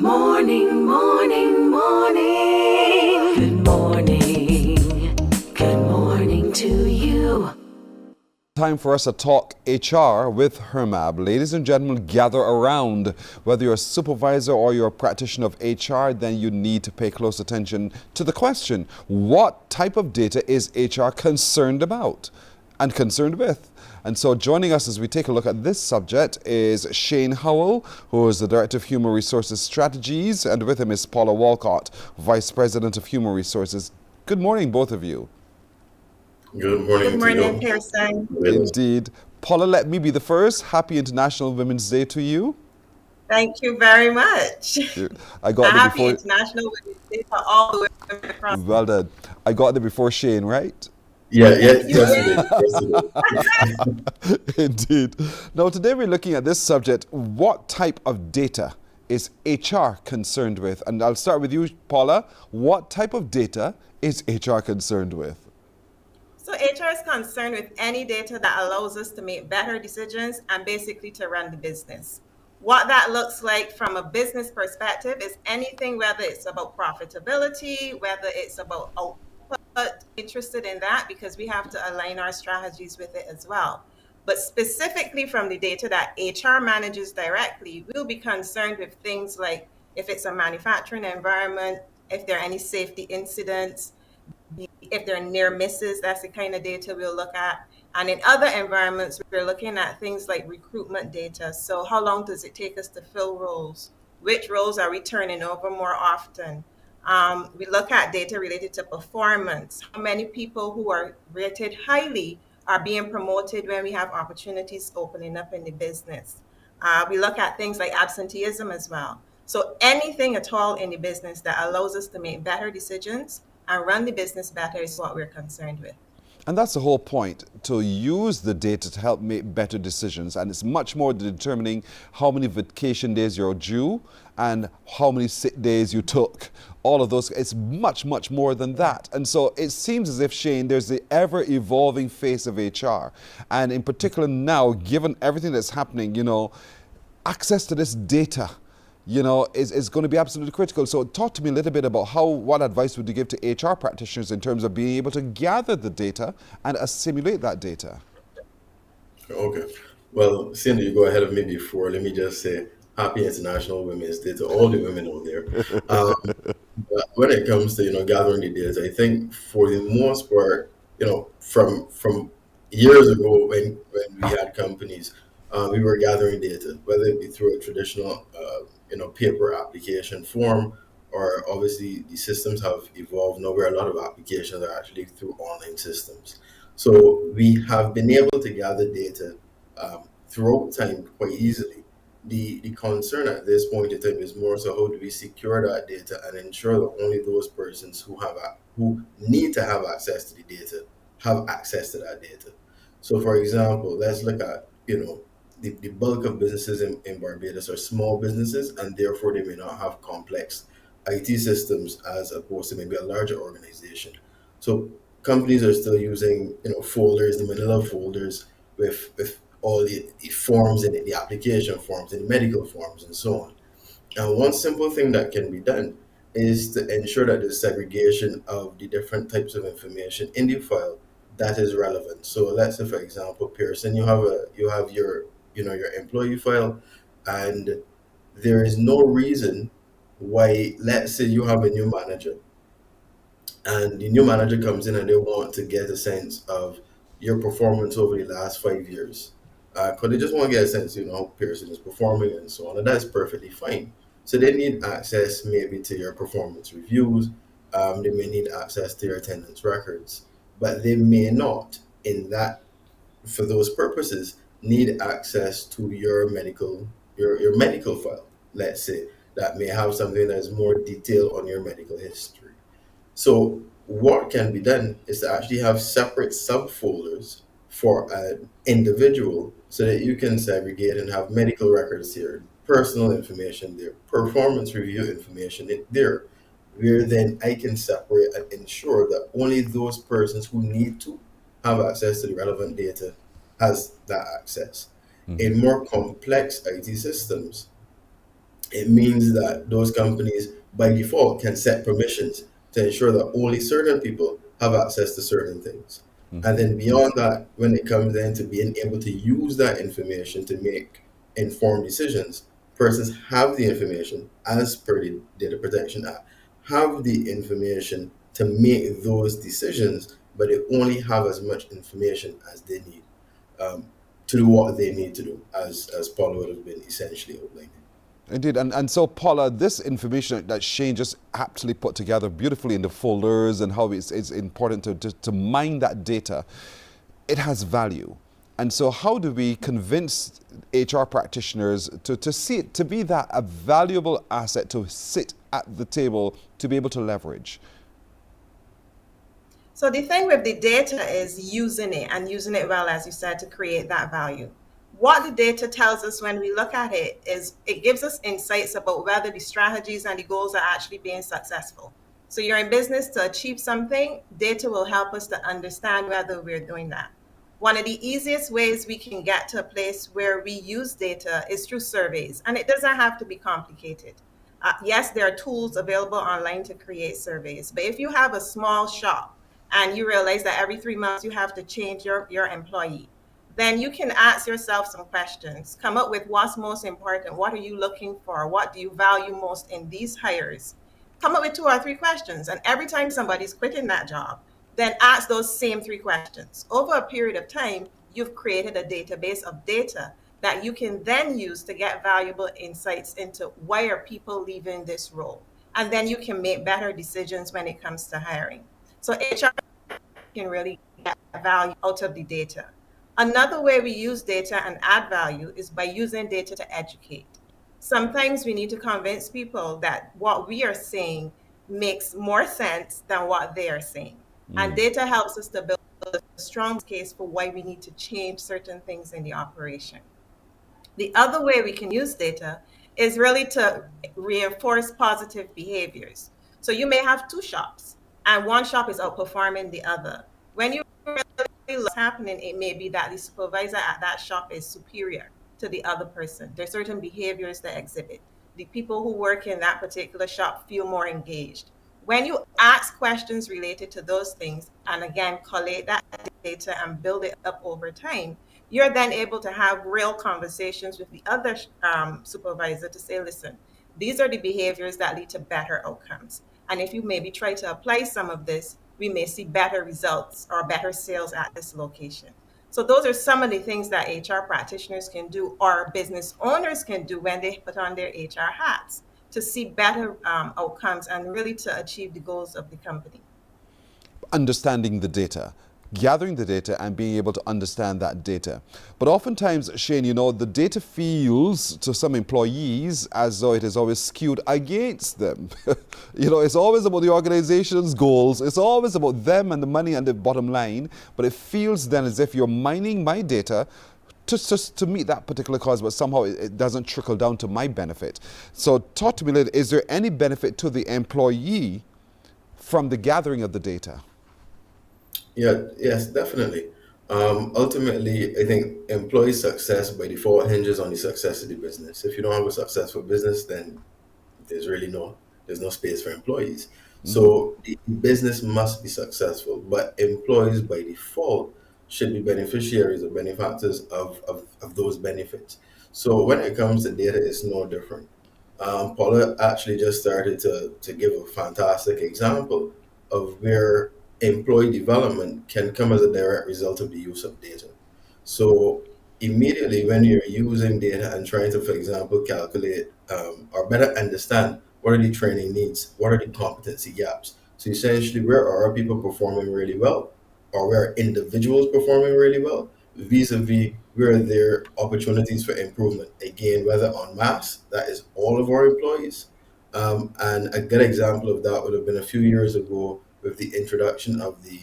Morning, morning, morning. Good morning. Good morning to you. Time for us to talk HR with HRMAB. Ladies and gentlemen, gather around. Whether you're a supervisor or you're a practitioner of HR, then you need to pay close attention to the question, what type of data is HR concerned about and concerned with? And so joining us as we take a look at this subject is Shane Howell, who is the Director of Human Resources Strategies, and with him is Paula Walcott, Vice President of Human Resources. Good morning, both of you. Good morning. Good morning, Pearson. Indeed. Paula, let me be the first. Happy International Women's Day to you. Thank you very much. I got there Happy before. International Women's Day for all the women across. Well done. I got there before Shane, right? Yes, You yesterday. Indeed. Now, today we're looking at this subject. What type of data is HR concerned with? And I'll start with you, Paula. What type of data is HR concerned with? So HR is concerned with any data that allows us to make better decisions and basically to run the business. What that looks like from a business perspective is anything, whether it's about profitability, whether it's about output, interested in that because we have to align our strategies with it as well. But specifically from the data that HR manages directly, we'll be concerned with things like if it's a manufacturing environment, if there are any safety incidents, if there are near misses, that's the kind of data we'll look at. And in other environments, we're looking at things like recruitment data. So how long does it take us to fill roles? Which roles are we turning over more often? We look at data related to performance. How many people who are rated highly are being promoted when we have opportunities opening up in the business? We look at things like absenteeism as well. So anything at all in the business that allows us to make better decisions and run the business better is what we're concerned with. And that's the whole point, to use the data to help make better decisions. And it's much more determining how many vacation days you're due and how many sick days you took. All of those, it's much, much more than that. And so it seems as if, Shane, there's the ever-evolving face of HR. And in particular now, given everything that's happening, access to this data is going to be absolutely critical. So talk to me a little bit about what advice would you give to HR practitioners in terms of being able to gather the data and assimilate that data? Okay. Well, Cindy, you go ahead of me before. Let me just say Happy International Women's Day to all the women out there. But when it comes to gathering the data, I think for the most part, from years ago when we had companies, we were gathering data, whether it be through a traditional paper application form, or obviously the systems have evolved now where a lot of applications are actually through online systems. So we have been able to gather data throughout time quite easily. The concern at this point in time is more so how do we secure that data and ensure that only those persons who need to have access to the data have access to that data. So for example, let's look at the bulk of businesses in Barbados are small businesses, and therefore they may not have complex IT systems as opposed to maybe a larger organization. So companies are still using folders, the manila folders with all the forms and the application forms and medical forms and so on. And one simple thing that can be done is to ensure that the segregation of the different types of information in the file that is relevant. So let's say, for example, Pearson, you have your your employee file, and there is no reason why, let's say you have a new manager and the new manager comes in and they want to get a sense of your performance over the last 5 years. Because they just want to get a sense, how Pearson is performing and so on, and that's perfectly fine. So they need access maybe to your performance reviews. They may need access to your attendance records, but they may not, for those purposes, need access to your medical file, let's say, that may have something that is more detailed on your medical history. So what can be done is to actually have separate subfolders for an individual so that you can segregate and have medical records here, personal information there, performance review information there, where then I can separate and ensure that only those persons who need to have access to the relevant data has that access. In more complex IT systems, It means that those companies by default can set permissions to ensure that only certain people have access to certain things. And then beyond that, when it comes then to being able to use that information to make informed decisions, persons have the information as per the Data Protection Act, have the information to make those decisions, but they only have as much information as they need um, to do what they need to do, as Paul would have been essentially outlining. Indeed, and so Paula, this information that Shane just aptly put together beautifully in the folders and how it's important to mine that data, it has value. And so how do we convince HR practitioners to see it, to be that a valuable asset to sit at the table, to be able to leverage? So the thing with the data is using it and using it well, as you said, to create that value. What the data tells us when we look at it is it gives us insights about whether the strategies and the goals are actually being successful. So you're in business to achieve something, data will help us to understand whether we're doing that. One of the easiest ways we can get to a place where we use data is through surveys, and it doesn't have to be complicated. Yes, there are tools available online to create surveys, but if you have a small shop and you realize that every 3 months you have to change your employee, then you can ask yourself some questions. Come up with what's most important. What are you looking for? What do you value most in these hires? Come up with 2 or 3 questions. And every time somebody's quitting that job, then ask those same 3 questions. Over a period of time, you've created a database of data that you can then use to get valuable insights into why are people leaving this role. And then you can make better decisions when it comes to hiring. So HR can really get value out of the data. Another way we use data and add value is by using data to educate. Sometimes we need to convince people that what we are saying makes more sense than what they are saying. And data helps us to build a strong case for why we need to change certain things in the operation. The other way we can use data is really to reinforce positive behaviors. So you may have 2 shops, and one shop is outperforming the other. When you really look what's happening, it may be that the supervisor at that shop is superior to the other person. There's certain behaviors they exhibit. The people who work in that particular shop feel more engaged. When you ask questions related to those things, and again, collate that data and build it up over time, you're then able to have real conversations with the other supervisor to say, listen, these are the behaviors that lead to better outcomes. And if you maybe try to apply some of this, we may see better results or better sales at this location. So those are some of the things that HR practitioners can do or business owners can do when they put on their HR hats to see better outcomes and really to achieve the goals of the company. Understanding the data, gathering the data and being able to understand that data. But oftentimes, Shane, you know, the data feels to some employees as though it is always skewed against them. You know, it's always about the organization's goals. It's always about them and the money and the bottom line. But it feels then as if you're mining my data just to meet that particular cause, but somehow it doesn't trickle down to my benefit. So talk to me later, is there any benefit to the employee from the gathering of the data? Yeah, yes, definitely. Ultimately, I think employee success by default hinges on the success of the business. If you don't have a successful business, then there's really no space for employees. So the business must be successful, but employees by default should be beneficiaries or benefactors of those benefits. So when it comes to data, it's no different. Paula actually just started to give a fantastic example of where employee development can come as a direct result of the use of data. So immediately when you're using data and trying to, for example, calculate or better understand what are the training needs, what are the competency gaps. So essentially, where are our people performing really well, or where are individuals performing really well, vis-a-vis where are there opportunities for improvement. Again, whether en masse, that is all of our employees. And a good example of that would have been a few years ago with the introduction of the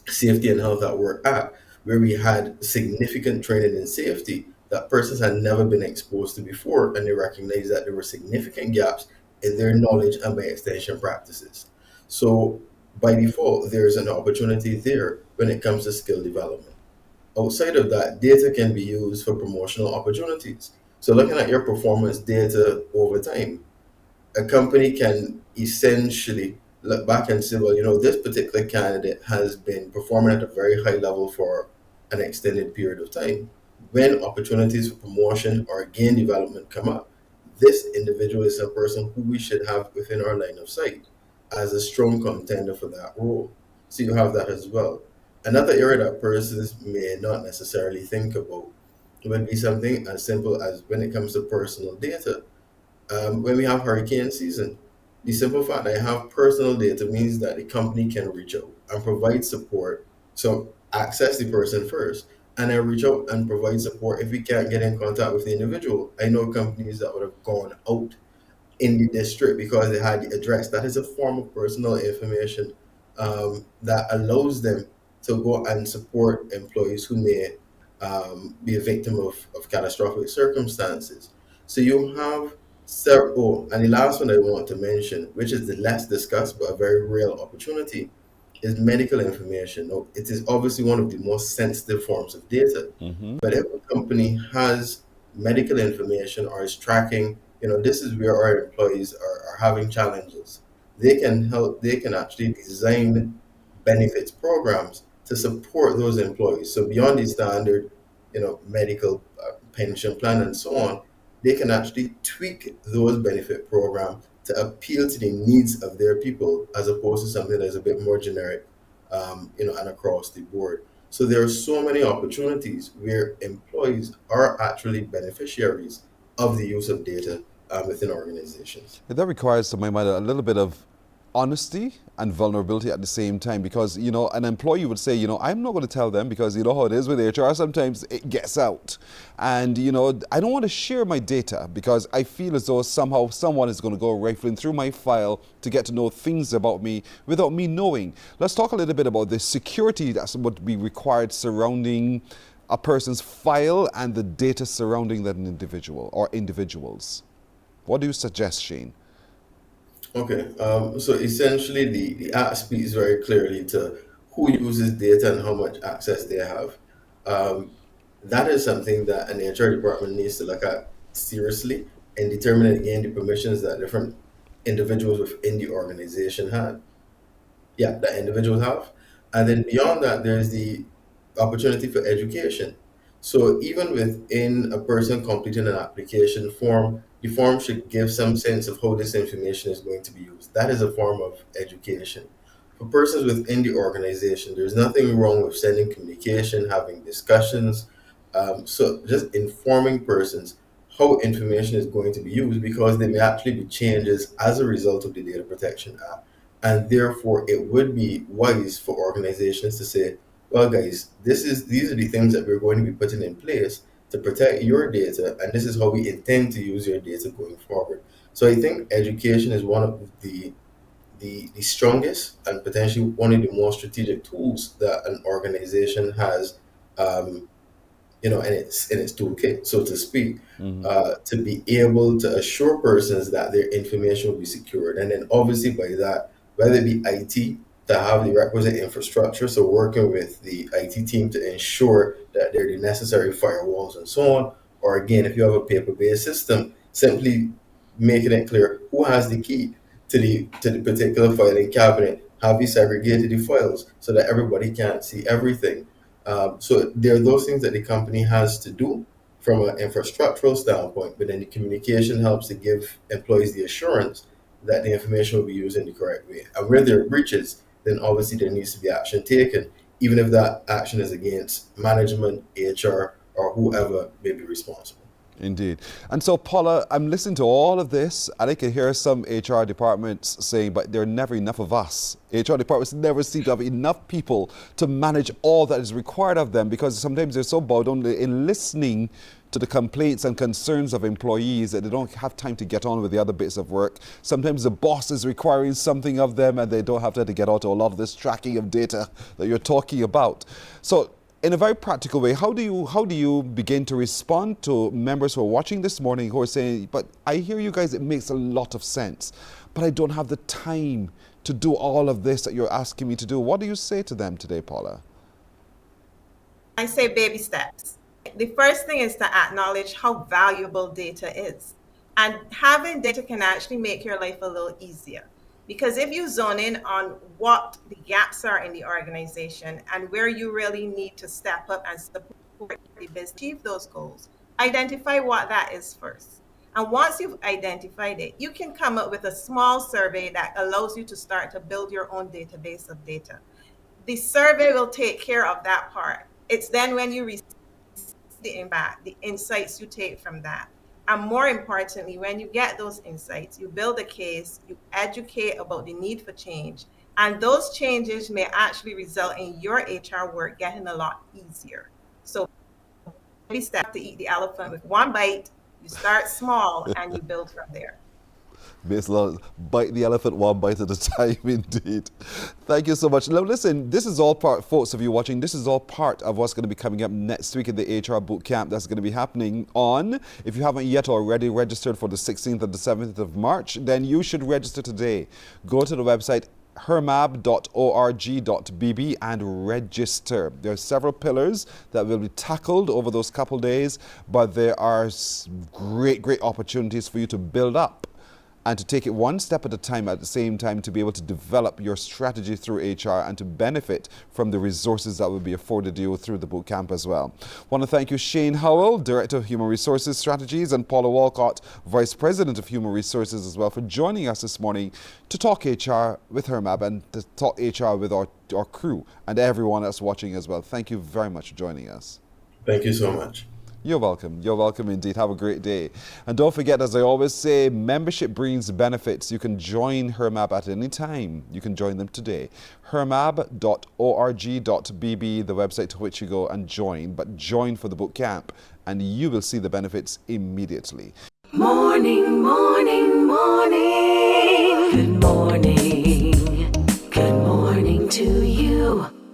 Safety and Health at Work Act, where we had significant training in safety that persons had never been exposed to before, and they recognized that there were significant gaps in their knowledge and by extension practices. So by default, there's an opportunity there when it comes to skill development. Outside of that, data can be used for promotional opportunities. So looking at your performance data over time, a company can essentially look back and say, well, this particular candidate has been performing at a very high level for an extended period of time. When opportunities for promotion or gain development come up, this individual is a person who we should have within our line of sight as a strong contender for that role. So you have that as well. Another area that persons may not necessarily think about would be something as simple as when it comes to personal data. When we have hurricane season, the simple fact that I have personal data means that the company can reach out and provide support. So access the person first, and then reach out and provide support if we can't get in contact with the individual. I know companies that would have gone out in the district because they had the address. That is a form of personal information that allows them to go and support employees who may be a victim of catastrophic circumstances. So you have several, and the last one I want to mention, which is the less discussed but a very real opportunity, is medical information. Now, it is obviously one of the most sensitive forms of data, Mm-hmm. but if a company has medical information or is tracking, this is where our employees are having challenges. They can actually design benefits programs to support those employees. So beyond the standard, medical pension plan and so on, they can actually tweak those benefit programs to appeal to the needs of their people as opposed to something that's a bit more generic, and across the board. So there are so many opportunities where employees are actually beneficiaries of the use of data within organizations. That requires, to my mind, a little bit of honesty and vulnerability at the same time, because an employee would say, I'm not going to tell them, because you know how it is with HR, sometimes it gets out, and I don't want to share my data because I feel as though somehow someone is going to go rifling through my file to get to know things about me without me knowing. Let's talk a little bit about the security that would be required surrounding a person's file and the data surrounding that individual or individuals. What do you suggest, Shane? Okay, so essentially the act speaks very clearly to who uses data and how much access they have. Um, that is something that an HR department needs to look at seriously and determine again the permissions that different individuals within the organization have. Yeah, that individuals have. And then beyond that, there's the opportunity for education. So even within a person completing an application form, the form should give some sense of how this information is going to be used. That is a form of education. For persons within the organization, there's nothing wrong with sending communication, having discussions. So just informing persons how information is going to be used because there may actually be changes as a result of the Data Protection Act. And therefore, it would be wise for organizations to say, well, guys, these are the things that we're going to be putting in place to protect your data, and this is how we intend to use your data going forward. So I think education is one of the strongest and potentially one of the most strategic tools that an organization has, in its toolkit, so to speak, Mm-hmm. to be able to assure persons that their information will be secured. And then obviously by that, whether it be IT to have the requisite infrastructure, so working with the IT team to ensure that there are the necessary firewalls and so on, or again, if you have a paper-based system, simply making it clear who has the key to the particular filing cabinet, have you segregated the files so that everybody can't see everything. So there are those things that the company has to do from an infrastructural standpoint, but then the communication helps to give employees the assurance that the information will be used in the correct way. And where there are breaches, then obviously there needs to be action taken, even if that action is against management, HR, or whoever may be responsible. Indeed. And so, Paula, I'm listening to all of this, and I can hear some HR departments saying, but there are never enough of us. HR departments never seem to have enough people to manage all that is required of them, because sometimes they're so bogged down in listening to the complaints and concerns of employees that they don't have time to get on with the other bits of work. Sometimes the boss is requiring something of them, and they don't have time to get on to a lot of this tracking of data that you're talking about. So, in a very practical way, how do you begin to respond to members who are watching this morning who are saying, but I hear you guys, it makes a lot of sense, but I don't have the time to do all of this that you're asking me to do? What do you say to them today, Paula? I say baby steps. The first thing is to acknowledge how valuable data is. And having data can actually make your life a little easier. Because if you zone in on what the gaps are in the organization and where you really need to step up and support the business achieve those goals, identify what that is first. And once you've identified it, you can come up with a small survey that allows you to start to build your own database of data. The survey will take care of that part. It's then when you receive the impact, the insights you take from that. And more importantly, when you get those insights, you build a case, you educate about the need for change, and those changes may actually result in your HR work getting a lot easier. So maybe step to eat the elephant with one bite. You start small and you build from there. Basically, bite the elephant one bite at a time, indeed. Thank you so much. Now, listen, this is all part, folks, of you watching, this is all part of what's going to be coming up next week at the HR Boot Camp that's going to be happening on, if you haven't yet already registered for the 16th and the 17th of March, then you should register today. Go to the website HRMAB.org.bb and register. There are several pillars that will be tackled over those couple days, but there are great opportunities for you to build up and to take it one step at a time, at the same time to be able to develop your strategy through HR and to benefit from the resources that will be afforded you through the boot camp as well. I want to thank you, Shane Howell, Director of Human Resources Strategies, and Paula Walcott, Vice President of Human Resources as well, for joining us this morning to talk HR with HRMAB and to talk HR with our crew and everyone else watching as well. Thank you very much for joining us. Thank you so much. You're welcome. You're welcome indeed. Have a great day. And don't forget, as I always say, membership brings benefits. You can join HRMAB at any time. You can join them today. HRMAB.org.bb, the website to which you go and join. But join for the boot camp and you will see the benefits immediately. Morning, morning, morning. Good morning. Good morning to you.